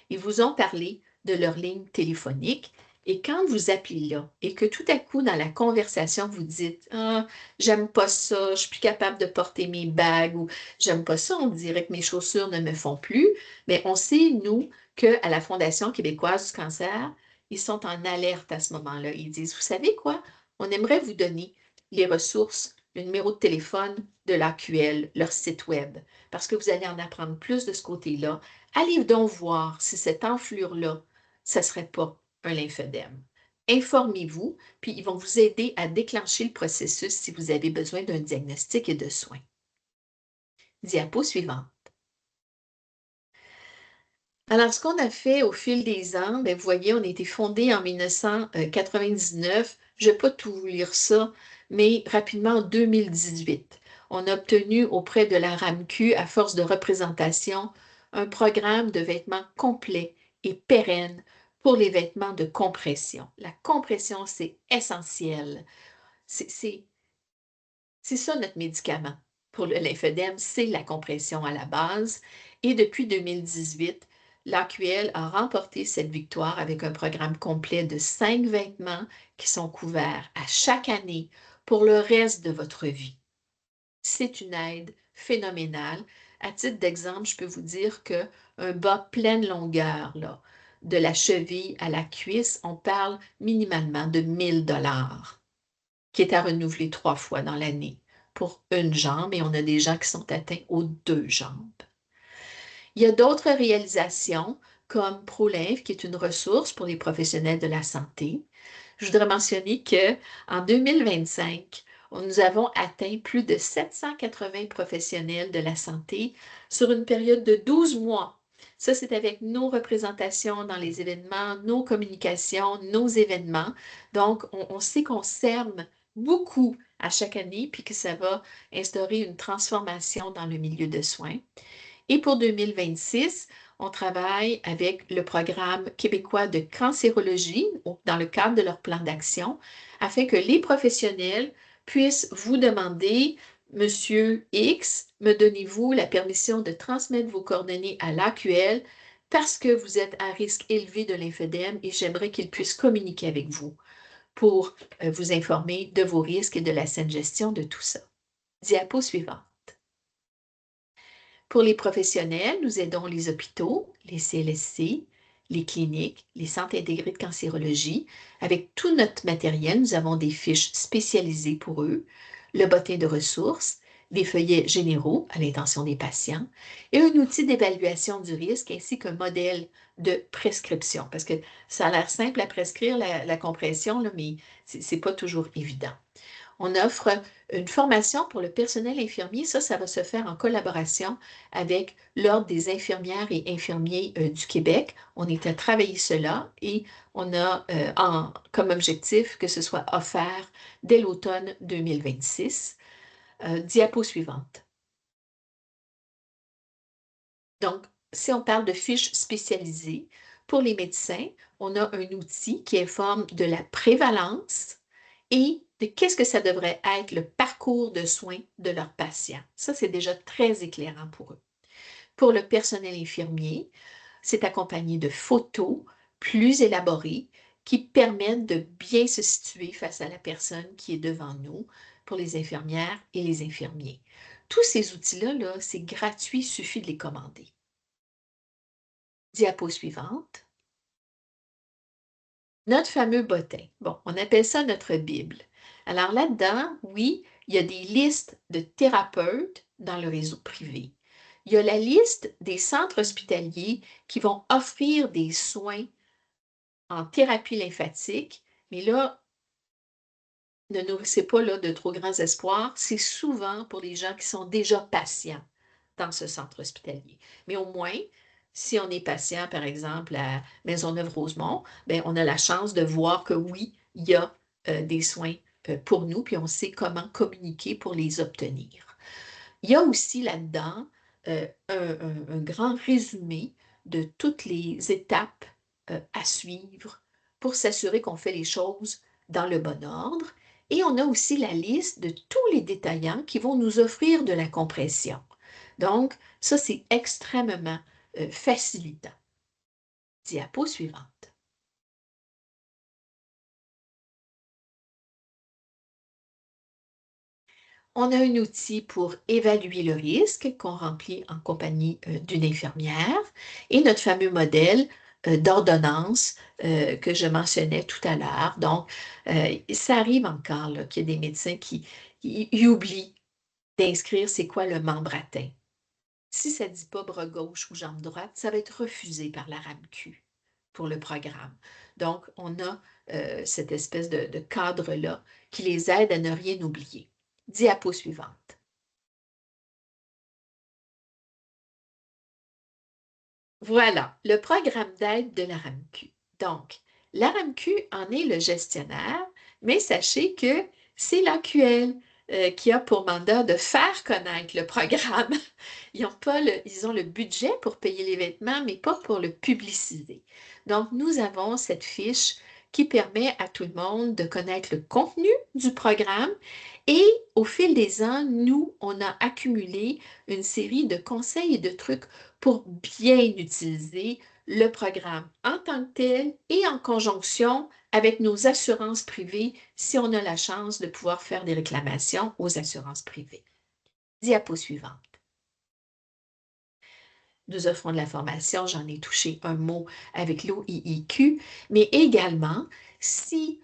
Ils vous ont parlé de leur ligne téléphonique. Et quand vous appelez là et que tout à coup, dans la conversation, vous dites « Ah, j'aime pas ça, je suis plus capable de porter mes bagues » ou « J'aime pas ça, on dirait que mes chaussures ne me font plus », mais on sait, nous, qu'à la Fondation québécoise du cancer, ils sont en alerte à ce moment-là. Ils disent « Vous savez quoi? On aimerait vous donner les ressources, le numéro de téléphone de l'AQL, leur site web, parce que vous allez en apprendre plus de ce côté-là. Allez donc voir si cette enflure-là, ça ne serait pas un lymphodème. Informez-vous, puis ils vont vous aider à déclencher le processus si vous avez besoin d'un diagnostic et de soins. Diapo suivante. Alors, ce qu'on a fait au fil des ans, bien, vous voyez, on a été fondé en 1999. Je ne vais pas tout vous lire ça, mais rapidement en 2018, on a obtenu auprès de la RAMQ, à force de représentation, un programme de vêtements complet et pérenne pour les vêtements de compression. La compression, c'est essentiel. C'est ça notre médicament pour le lymphodème, c'est la compression à la base. Et depuis 2018, l'AQL a remporté cette victoire avec un programme complet de 5 vêtements qui sont couverts à chaque année pour le reste de votre vie. C'est une aide phénoménale. À titre d'exemple, je peux vous dire qu'un bas pleine longueur, là, de la cheville à la cuisse, on parle minimalement de 1 000 $, qui est à renouveler 3 fois dans l'année pour une jambe, et on a des gens qui sont atteints aux 2 jambes. Il y a d'autres réalisations comme ProLinf, qui est une ressource pour les professionnels de la santé. Je voudrais mentionner qu'en 2025, nous avons atteint plus de 780 professionnels de la santé sur une période de 12 mois. Ça, c'est avec nos représentations dans les événements, nos communications, nos événements. Donc, on sait qu'on sème beaucoup à chaque année, puis que ça va instaurer une transformation dans le milieu de soins. Et pour 2026, on travaille avec le programme québécois de cancérologie dans le cadre de leur plan d'action afin que les professionnels puissent vous demander, Monsieur X, me donnez-vous la permission de transmettre vos coordonnées à l'AQL parce que vous êtes à risque élevé de lymphédème et j'aimerais qu'ils puissent communiquer avec vous pour vous informer de vos risques et de la saine gestion de tout ça. Diapo suivante. Pour les professionnels, nous aidons les hôpitaux, les CLSC, les cliniques, les centres intégrés de cancérologie. Avec tout notre matériel, nous avons des fiches spécialisées pour eux, le bottin de ressources, des feuillets généraux à l'intention des patients et un outil d'évaluation du risque ainsi qu'un modèle de prescription. Parce que ça a l'air simple à prescrire la compression, là, mais ce n'est pas toujours évident. On offre une formation pour le personnel infirmier. Ça va se faire en collaboration avec l'Ordre des infirmières et infirmiers du Québec. On est à travailler cela et on a comme objectif que ce soit offert dès l'automne 2026. Diapo suivante. Donc, si on parle de fiches spécialisées, pour les médecins, on a un outil qui informe de la prévalence et de qu'est-ce que ça devrait être le parcours de soins de leurs patients. Ça, c'est déjà très éclairant pour eux. Pour le personnel infirmier, c'est accompagné de photos plus élaborées qui permettent de bien se situer face à la personne qui est devant nous pour les infirmières et les infirmiers. Tous ces outils-là, c'est gratuit, il suffit de les commander. Diapo suivante. Notre fameux bottin. Bon, on appelle ça notre Bible. Alors là-dedans, oui, il y a des listes de thérapeutes dans le réseau privé. Il y a la liste des centres hospitaliers qui vont offrir des soins en thérapie lymphatique, mais là, ne nourrissez pas là, de trop grands espoirs. C'est souvent pour les gens qui sont déjà patients dans ce centre hospitalier. Mais au moins, si on est patient, par exemple, à Maisonneuve-Rosemont, bien, on a la chance de voir que oui, il y a des soins pour nous, puis on sait comment communiquer pour les obtenir. Il y a aussi là-dedans un grand résumé de toutes les étapes à suivre pour s'assurer qu'on fait les choses dans le bon ordre. Et on a aussi la liste de tous les détaillants qui vont nous offrir de la compression. Donc, ça, c'est extrêmement facilitant. Diapo suivante. On a un outil pour évaluer le risque qu'on remplit en compagnie d'une infirmière et notre fameux modèle d'ordonnance que je mentionnais tout à l'heure. Donc, ça arrive encore là, qu'il y a des médecins qui oublient d'inscrire c'est quoi le membre atteint. Si ça ne dit pas bras gauche ou jambe droite, ça va être refusé par la RAMQ pour le programme. Donc, on a cette espèce de cadre-là qui les aide à ne rien oublier. Diapo suivante. Voilà, le programme d'aide de la RAMQ. Donc, la RAMQ en est le gestionnaire, mais sachez que c'est l'AQL qui a pour mandat de faire connaître le programme. Ils ont le budget pour payer les vêtements, mais pas pour le publiciser. Donc, nous avons cette fiche qui permet à tout le monde de connaître le contenu du programme et au fil des ans, nous, on a accumulé une série de conseils et de trucs pour bien utiliser le programme en tant que tel et en conjonction avec nos assurances privées si on a la chance de pouvoir faire des réclamations aux assurances privées. Diapo suivante. Nous offrons de la formation, j'en ai touché un mot avec l'OIIQ, mais également si,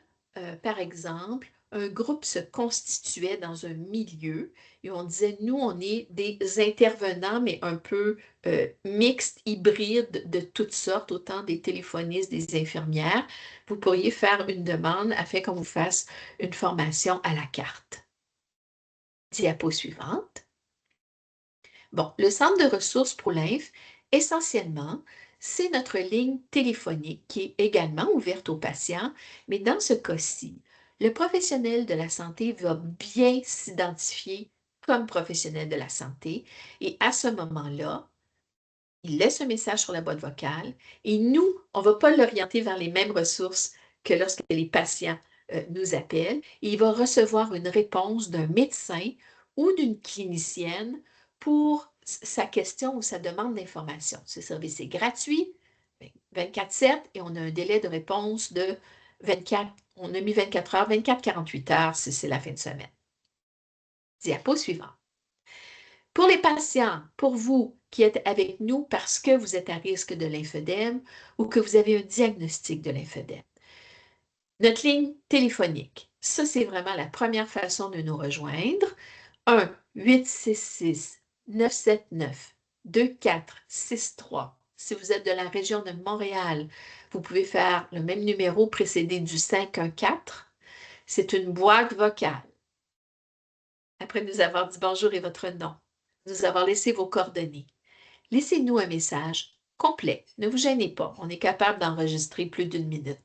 par exemple, un groupe se constituait dans un milieu et on disait, nous, on est des intervenants, mais un peu mixtes, hybrides de toutes sortes, autant des téléphonistes, des infirmières, vous pourriez faire une demande afin qu'on vous fasse une formation à la carte. Diapo suivante. Bon, le centre de ressources ProLinf, essentiellement, c'est notre ligne téléphonique qui est également ouverte aux patients, mais dans ce cas-ci, le professionnel de la santé va bien s'identifier comme professionnel de la santé et à ce moment-là, il laisse un message sur la boîte vocale et nous, on ne va pas l'orienter vers les mêmes ressources que lorsque les patients nous appellent. Et il va recevoir une réponse d'un médecin ou d'une clinicienne pour sa question ou sa demande d'information. Ce service est gratuit, 24/7, et on a un délai de réponse de 24, on a mis 24 heures, 24-48 heures si c'est la fin de semaine. Diapo suivant. Pour les patients, pour vous qui êtes avec nous parce que vous êtes à risque de lymphœdème ou que vous avez un diagnostic de lymphœdème, notre ligne téléphonique, ça c'est vraiment la première façon de nous rejoindre. 1-866-979-2463. Si vous êtes de la région de Montréal, vous pouvez faire le même numéro précédé du 514. C'est une boîte vocale. Après nous avoir dit bonjour et votre nom, nous avoir laissé vos coordonnées. Laissez-nous un message complet. Ne vous gênez pas. On est capable d'enregistrer plus d'1 minute.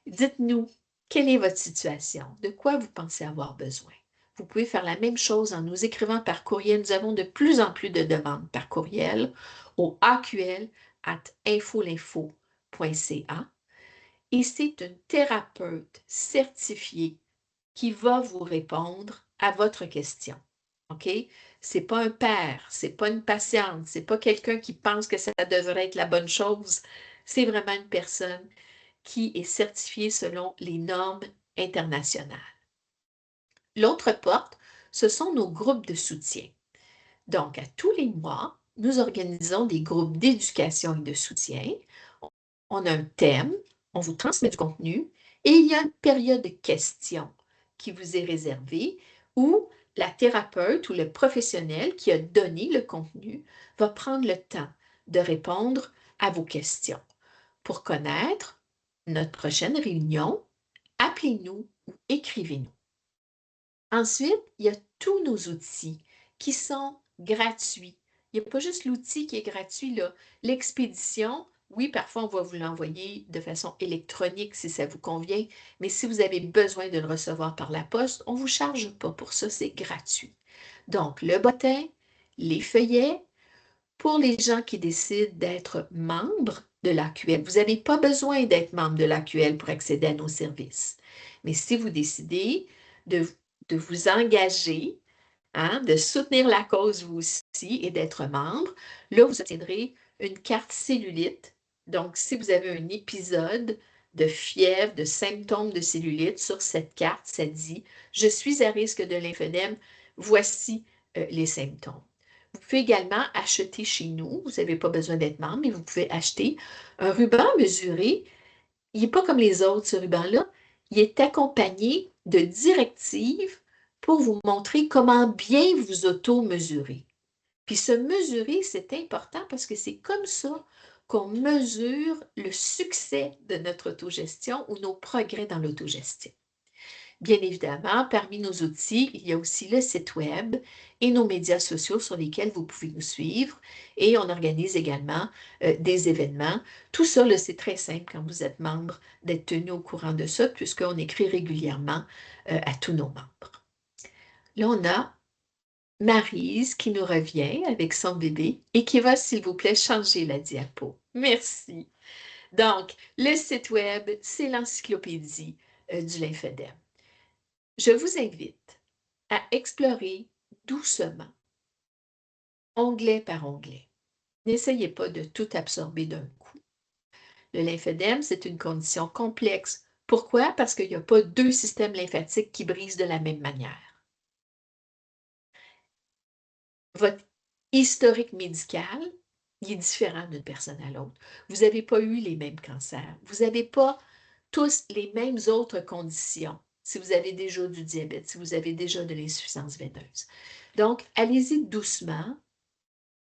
Dites-nous quelle est votre situation, de quoi vous pensez avoir besoin. Vous pouvez faire la même chose en nous écrivant par courriel. Nous avons de plus en plus de demandes par courriel au aql@infolinfo.ca et c'est une thérapeute certifiée qui va vous répondre à votre question. OK? C'est pas un père, c'est pas une patiente, c'est pas quelqu'un qui pense que ça devrait être la bonne chose. C'est vraiment une personne qui est certifiée selon les normes internationales. L'autre porte, ce sont nos groupes de soutien. Donc, à tous les mois, nous organisons des groupes d'éducation et de soutien. On a un thème, on vous transmet du contenu et il y a une période de questions qui vous est réservée où la thérapeute ou le professionnel qui a donné le contenu va prendre le temps de répondre à vos questions. Pour connaître notre prochaine réunion, appelez-nous ou écrivez-nous. Ensuite, il y a tous nos outils qui sont gratuits. Il n'y a pas juste l'outil qui est gratuit, là. L'expédition, oui, parfois on va vous l'envoyer de façon électronique si ça vous convient, mais si vous avez besoin de le recevoir par la poste, on ne vous charge pas pour ça, c'est gratuit. Donc, le bottin, les feuillets, pour les gens qui décident d'être membres de l'AQL, vous n'avez pas besoin d'être membre de l'AQL pour accéder à nos services. Mais si vous décidez de vous engager, de soutenir la cause vous aussi et d'être membre, là, vous obtiendrez une carte cellulite. Donc, si vous avez un épisode de fièvre, de symptômes de cellulite, sur cette carte, ça dit « Je suis à risque de lymphœdème, voici les symptômes ». Vous pouvez également acheter chez nous, vous n'avez pas besoin d'être membre, mais vous pouvez acheter un ruban mesuré. Il n'est pas comme les autres, ce ruban-là. Il est accompagné de directives pour vous montrer comment bien vous auto-mesurer. Puis se mesurer, c'est important parce que c'est comme ça qu'on mesure le succès de notre autogestion ou nos progrès dans l'autogestion. Bien évidemment, parmi nos outils, il y a aussi le site web et nos médias sociaux sur lesquels vous pouvez nous suivre. Et on organise également des événements. Tout ça, c'est très simple quand vous êtes membre d'être tenu au courant de ça, puisqu'on écrit régulièrement à tous nos membres. Là, on a Maryse qui nous revient avec son bébé et qui va, s'il vous plaît, changer la diapo. Merci. Donc, le site web, c'est l'encyclopédie du lymphédème. Je vous invite à explorer doucement, onglet par onglet. N'essayez pas de tout absorber d'un coup. Le lymphédème, c'est une condition complexe. Pourquoi? Parce qu'il n'y a pas deux systèmes lymphatiques qui brisent de la même manière. Votre historique médical, il est différent d'une personne à l'autre. Vous n'avez pas eu les mêmes cancers. Vous n'avez pas tous les mêmes autres conditions. Si vous avez déjà du diabète, si vous avez déjà de l'insuffisance veineuse. Donc, allez-y doucement,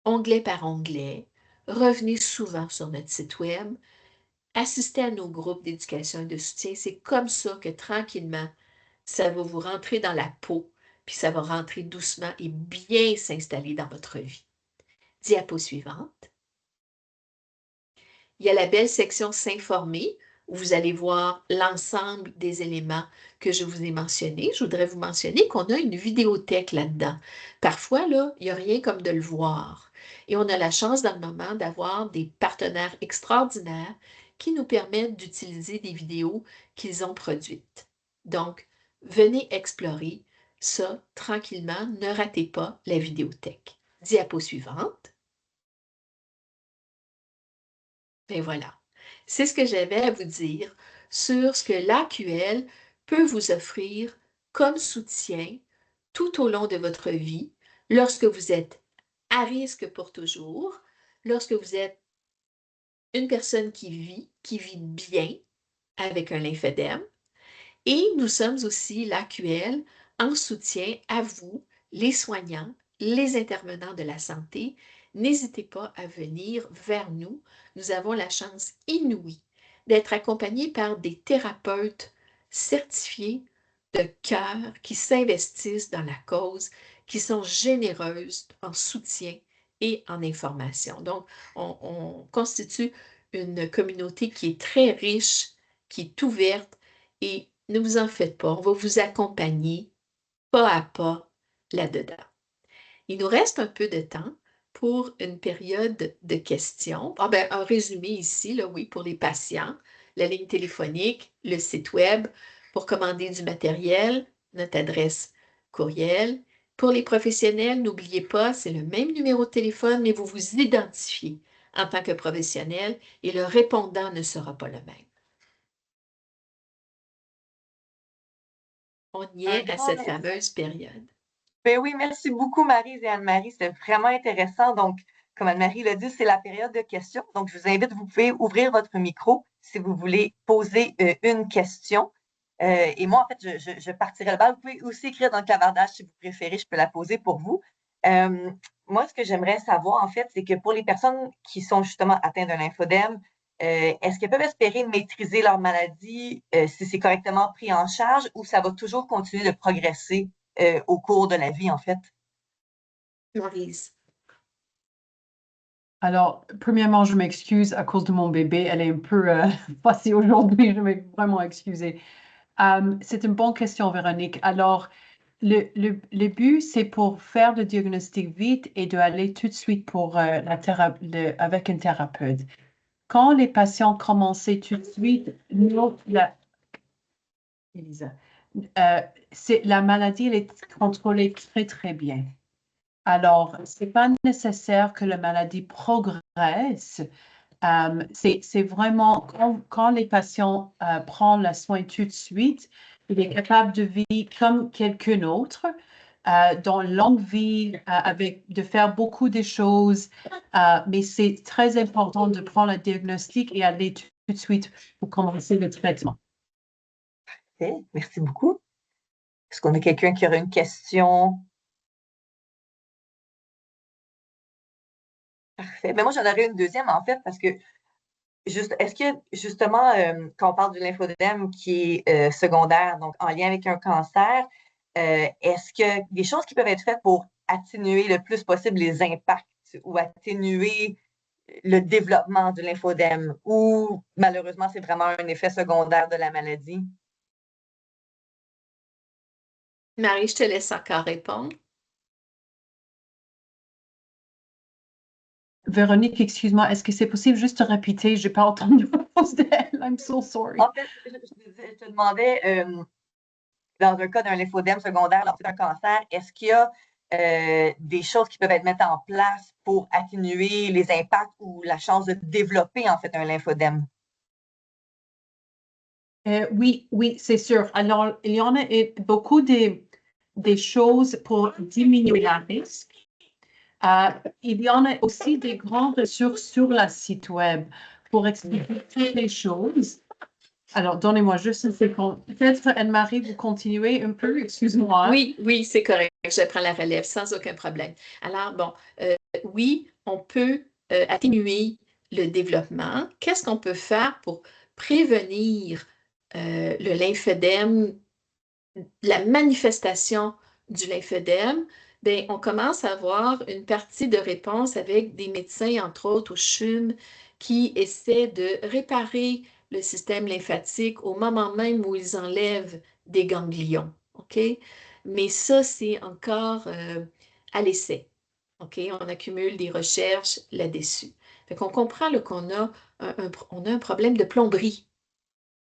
onglet par onglet. Revenez souvent sur notre site web. Assistez à nos groupes d'éducation et de soutien. C'est comme ça que tranquillement, ça va vous rentrer dans la peau, puis ça va rentrer doucement et bien s'installer dans votre vie. Diapo suivante. Il y a la belle section S'informer, où vous allez voir l'ensemble des éléments que je vous ai mentionnés. Je voudrais vous mentionner qu'on a une vidéothèque là-dedans. Parfois, là, il n'y a rien comme de le voir. Et on a la chance dans le moment d'avoir des partenaires extraordinaires qui nous permettent d'utiliser des vidéos qu'ils ont produites. Donc, venez explorer ça tranquillement. Ne ratez pas la vidéothèque. Diapo suivante. Et voilà. C'est ce que j'avais à vous dire sur ce que l'AQL peut vous offrir comme soutien tout au long de votre vie, lorsque vous êtes à risque pour toujours, lorsque vous êtes une personne qui vit bien avec un lymphédème, et nous sommes aussi l'AQL en soutien à vous, les soignants, les intervenants de la santé. N'hésitez pas à venir vers nous. Nous avons la chance inouïe d'être accompagnés par des thérapeutes certifiés de cœur qui s'investissent dans la cause, qui sont généreuses en soutien et en information. Donc, on constitue une communauté qui est très riche, qui est ouverte, et ne vous en faites pas, on va vous accompagner pas à pas là-dedans. Il nous reste un peu de temps pour une période de questions. Ah ben, un résumé ici, là, oui, pour les patients, la ligne téléphonique, le site web, pour commander du matériel, notre adresse courriel. Pour les professionnels, n'oubliez pas, c'est le même numéro de téléphone, mais vous vous identifiez en tant que professionnel et le répondant ne sera pas le même. On y Un est à grand cette merci. fameuse période. Ben oui, merci beaucoup, Marie et Anne-Marie. C'était vraiment intéressant. Donc, comme Anne-Marie l'a dit, c'est la période de questions. Donc, je vous invite, vous pouvez ouvrir votre micro si vous voulez poser une question. Et moi, en fait, je partirai le bal. Vous pouvez aussi écrire dans le clavardage si vous préférez, je peux la poser pour vous. Moi, ce que j'aimerais savoir, en fait, c'est que pour les personnes qui sont justement atteintes d'un lymphodème, est-ce qu'elles peuvent espérer maîtriser leur maladie si c'est correctement pris en charge ou ça va toujours continuer de progresser au cours de la vie, en fait? Maryse. Alors, premièrement, je m'excuse à cause de mon bébé. Elle est un peu passée aujourd'hui. Je vais vraiment excuser. C'est une bonne question, Véronique. Alors, le but, c'est pour faire le diagnostic vite et d'aller tout de suite pour avec un thérapeute. Quand les patients commençaient tout de suite, Elisa, la maladie elle est contrôlée très, très bien. Alors, ce n'est pas nécessaire que la maladie progresse. C'est vraiment quand les patients prennent le soin tout de suite, il est capable de vivre comme quelqu'un d'autre, dans longue vie, de faire beaucoup de choses. Mais c'est très important de prendre le diagnostic et aller tout de suite pour commencer le traitement. Okay, merci beaucoup. Est-ce qu'on a quelqu'un qui aurait une question? Parfait. Mais moi, j'en aurais une deuxième, en fait, parce que est-ce que, justement, quand on parle du lymphodème qui est secondaire, donc en lien avec un cancer, est-ce que des choses qui peuvent être faites pour atténuer le plus possible les impacts ou atténuer le développement du lymphodème ou malheureusement, c'est vraiment un effet secondaire de la maladie? Marie, je te laisse encore répondre. Véronique, excuse-moi, est-ce que c'est possible juste de répéter? Je n'ai pas entendu la réponse d'elle. I'm so sorry. En fait, je te demandais, dans un cas d'un lymphodème secondaire lors d'un cancer, est-ce qu'il y a des choses qui peuvent être mises en place pour atténuer les impacts ou la chance de développer en fait un lymphodème? Oui, oui, c'est sûr. Alors, il y en a beaucoup des choses pour diminuer le risque. Il y en a aussi des grandes ressources sur le site web pour expliquer toutes les choses. Alors, donnez-moi juste une seconde. Peut-être, Anne-Marie, vous continuez un peu, excuse-moi. Oui, oui, c'est correct. Je prends la relève sans aucun problème. Alors, bon, oui, on peut atténuer le développement. Qu'est-ce qu'on peut faire pour prévenir le lymphœdème, la manifestation du lymphœdème? Bien, on commence à avoir une partie de réponse avec des médecins, entre autres au CHUM, qui essaient de réparer le système lymphatique au moment même où ils enlèvent des ganglions. OK? Mais ça, c'est encore à l'essai. OK? On accumule des recherches là-dessus. Fait qu'on comprend qu'on a on a un problème de plomberie.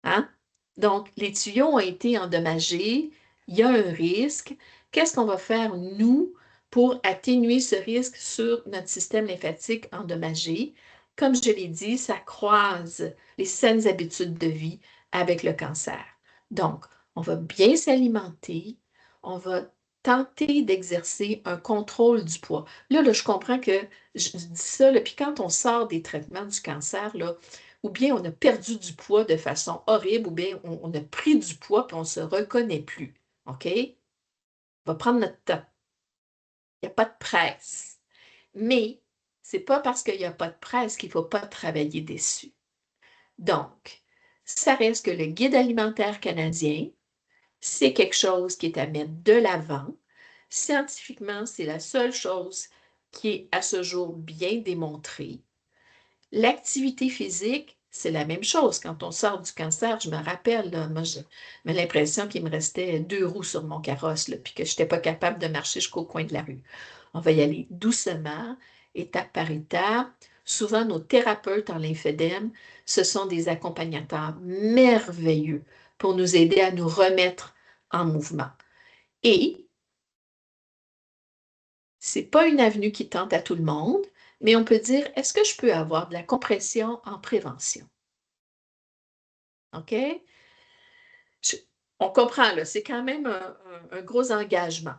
Hein? Donc, les tuyaux ont été endommagés, il y a un risque. Qu'est-ce qu'on va faire, nous, pour atténuer ce risque sur notre système lymphatique endommagé? Comme je l'ai dit, ça croise les saines habitudes de vie avec le cancer. Donc, on va bien s'alimenter, on va tenter d'exercer un contrôle du poids. Là, je comprends que je dis ça, là, puis quand on sort des traitements du cancer, là, ou bien on a perdu du poids de façon horrible, ou bien on a pris du poids et on ne se reconnaît plus. OK? On va prendre notre temps. Il n'y a pas de presse. Mais ce n'est pas parce qu'il n'y a pas de presse qu'il ne faut pas travailler dessus. Donc, ça reste que le guide alimentaire canadien, c'est quelque chose qui est à mettre de l'avant. Scientifiquement, c'est la seule chose qui est à ce jour bien démontrée. L'activité physique, c'est la même chose. Quand on sort du cancer, je me rappelle, là, moi, j'ai l'impression qu'il me restait 2 roues sur mon carrosse, là, puis que je n'étais pas capable de marcher jusqu'au coin de la rue. On va y aller doucement, étape par étape. Souvent, nos thérapeutes en lymphœdème, ce sont des accompagnateurs merveilleux pour nous aider à nous remettre en mouvement. Et ce n'est pas une avenue qui tente à tout le monde, mais on peut dire, est-ce que je peux avoir de la compression en prévention? OK? On comprend, là, c'est quand même un gros engagement.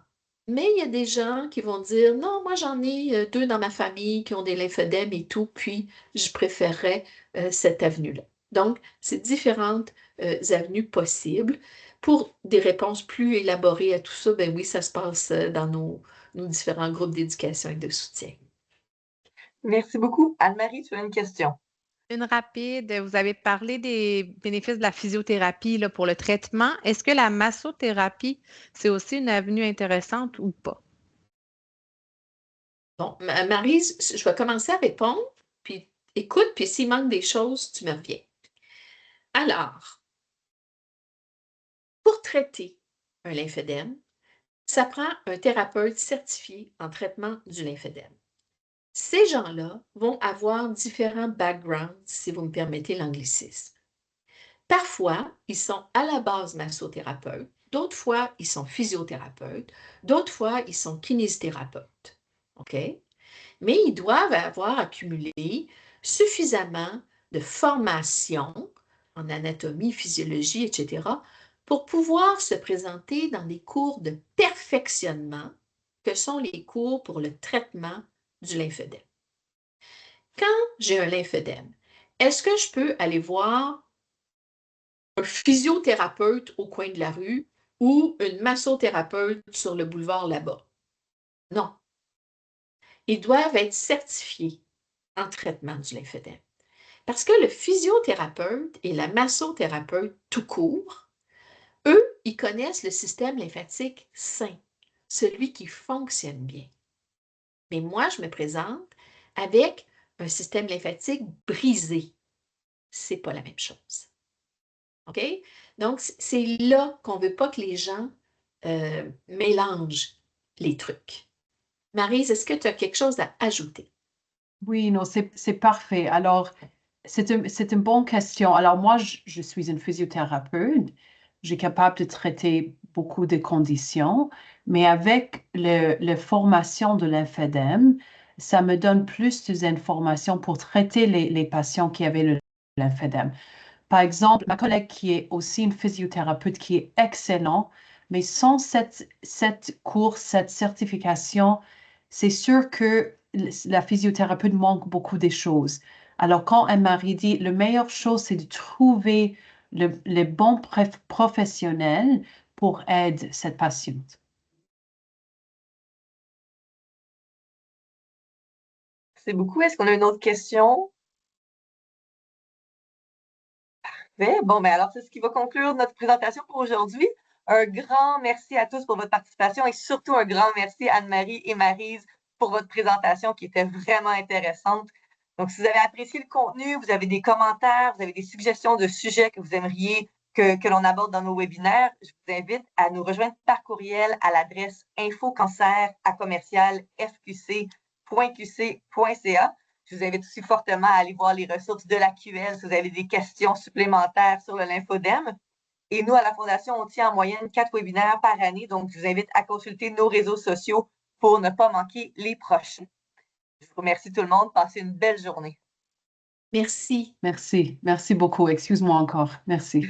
Mais il y a des gens qui vont dire, non, moi j'en ai 2 dans ma famille qui ont des lymphodèmes et tout, puis je préférerais cette avenue-là. Donc, c'est différentes avenues possibles. Pour des réponses plus élaborées à tout ça, ben oui, ça se passe dans nos différents groupes d'éducation et de soutien. Merci beaucoup. Anne-Marie, tu as une question. Une rapide, vous avez parlé des bénéfices de la physiothérapie là, pour le traitement. Est-ce que la massothérapie, c'est aussi une avenue intéressante ou pas? Bon, Maryse, je vais commencer à répondre, puis écoute, puis s'il manque des choses, tu me reviens. Alors, pour traiter un lymphœdème, ça prend un thérapeute certifié en traitement du lymphœdème. Ces gens-là vont avoir différents backgrounds, si vous me permettez l'anglicisme. Parfois, ils sont à la base massothérapeutes, d'autres fois, ils sont physiothérapeutes, d'autres fois, ils sont kinésithérapeutes. OK? Mais ils doivent avoir accumulé suffisamment de formation en anatomie, physiologie, etc., pour pouvoir se présenter dans des cours de perfectionnement que sont les cours pour le traitement du lymphœdème. Quand j'ai un lymphœdème, est-ce que je peux aller voir un physiothérapeute au coin de la rue ou une massothérapeute sur le boulevard là-bas? Non. Ils doivent être certifiés en traitement du lymphœdème. Parce que le physiothérapeute et la massothérapeute tout court, eux, ils connaissent le système lymphatique sain, celui qui fonctionne bien. Mais moi, je me présente avec un système lymphatique brisé. C'est pas la même chose. OK? Donc, c'est là qu'on ne veut pas que les gens mélangent les trucs. Maryse, est-ce que tu as quelque chose à ajouter? Oui, non, c'est parfait. Alors, c'est une bonne question. Alors, moi, je suis une physiothérapeute. Je suis capable de traiter beaucoup de conditions, mais avec la formation de l'infédème, ça me donne plus d'informations pour traiter les patients qui avaient le l'infédème. Par exemple, ma collègue qui est aussi une physiothérapeute qui est excellente, mais sans cette course, cette certification, c'est sûr que la physiothérapeute manque beaucoup de choses. Alors, quand elle m'a dit, la meilleure chose, c'est de trouver les bons professionnels pour aider cette patiente. C'est beaucoup. Est-ce qu'on a une autre question? Parfait. Bon, ben alors, c'est ce qui va conclure notre présentation pour aujourd'hui. Un grand merci à tous pour votre participation et surtout un grand merci à Anne-Marie et Maryse pour votre présentation qui était vraiment intéressante. Donc, si vous avez apprécié le contenu, vous avez des commentaires, vous avez des suggestions de sujets que vous aimeriez que l'on aborde dans nos webinaires, je vous invite à nous rejoindre par courriel à l'adresse infocancer@fqc.qc.ca. Je vous invite aussi fortement à aller voir les ressources de la QL si vous avez des questions supplémentaires sur le lymphodème. Et nous, à la Fondation, on tient en moyenne 4 webinaires par année. Donc, je vous invite à consulter nos réseaux sociaux pour ne pas manquer les prochains. Je vous remercie tout le monde. Passez une belle journée. Merci. Merci. Merci beaucoup. Excuse-moi encore. Merci.